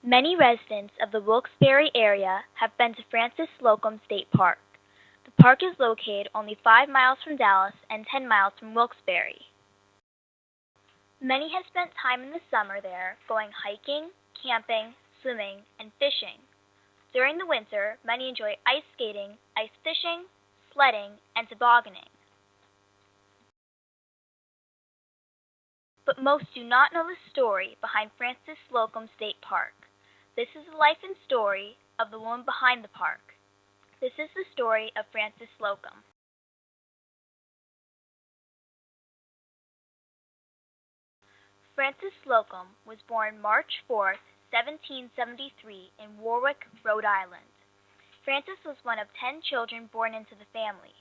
Many residents of the Wilkes-Barre area have been to Francis Slocum State Park. The park is located only 5 miles from Dallas and 10 miles from Wilkes-Barre. Many have spent time in the summer there, going hiking, camping, swimming, and fishing. During the winter, many enjoy ice skating, ice fishing, sledding, and tobogganing. But most do not know the story behind Francis Slocum State Park. This is the life and story of the woman behind the park. This is the story of Francis Slocum. Francis Slocum was born March 4, 1773 in Warwick, Rhode Island. Francis was one of 10 children born into the family.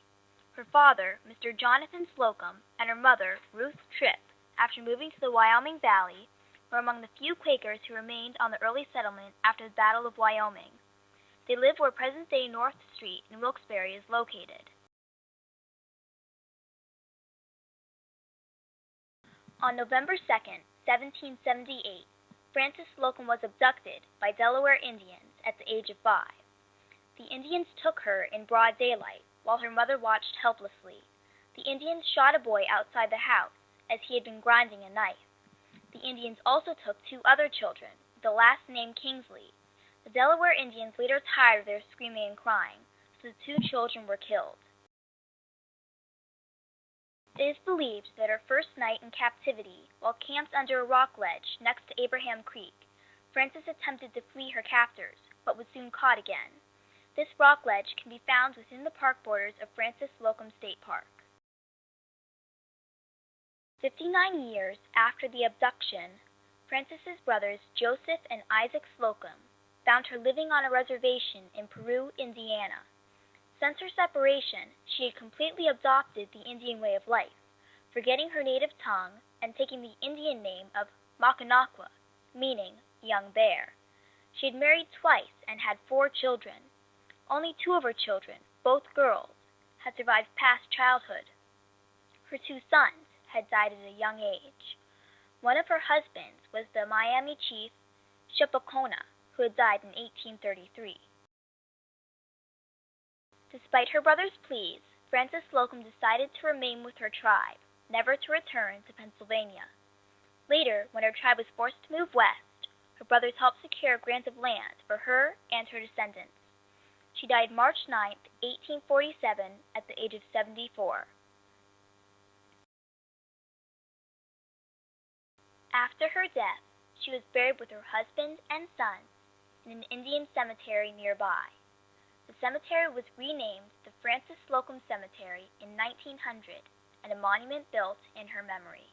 Her father, Mr. Jonathan Slocum, and her mother, Ruth Tripp, after moving to the Wyoming Valley, were among the few Quakers who remained on the early settlement after the Battle of Wyoming. They lived where present-day North Street in Wilkes-Barre is located. On November 2, 1778, Francis Slocum was abducted by Delaware Indians at the age of 5. The Indians took her in broad daylight while her mother watched helplessly. The Indians shot a boy outside the house as he had been grinding a knife. The Indians also took 2 other children, the last named Kingsley. The Delaware Indians later tired of their screaming and crying, so the 2 children were killed. It is believed that her first night in captivity, while camped under a rock ledge next to Abraham Creek, Francis attempted to flee her captors, but was soon caught again. This rock ledge can be found within the park borders of Francis Slocum State Park. 59 years after the abduction, Francis's brothers Joseph and Isaac Slocum found her living on a reservation in Peru, Indiana. Since her separation, she had completely adopted the Indian way of life, forgetting her native tongue and taking the Indian name of Mackinac, meaning young bear. She had married twice and had 4 children. Only 2 of her children, both girls, had survived past childhood. Her 2 sons had died at a young age. One of her husbands was the Miami chief Shipacona, who had died in 1833. Despite her brother's pleas, Francis Slocum decided to remain with her tribe, never to return to Pennsylvania. Later, when her tribe was forced to move west, her brothers helped secure a grant of land for her and her descendants. She died March 9, 1847, at the age of 74. After her death, she was buried with her husband and sons in an Indian cemetery nearby. The cemetery was renamed the Francis Slocum Cemetery in 1900 and a monument built in her memory.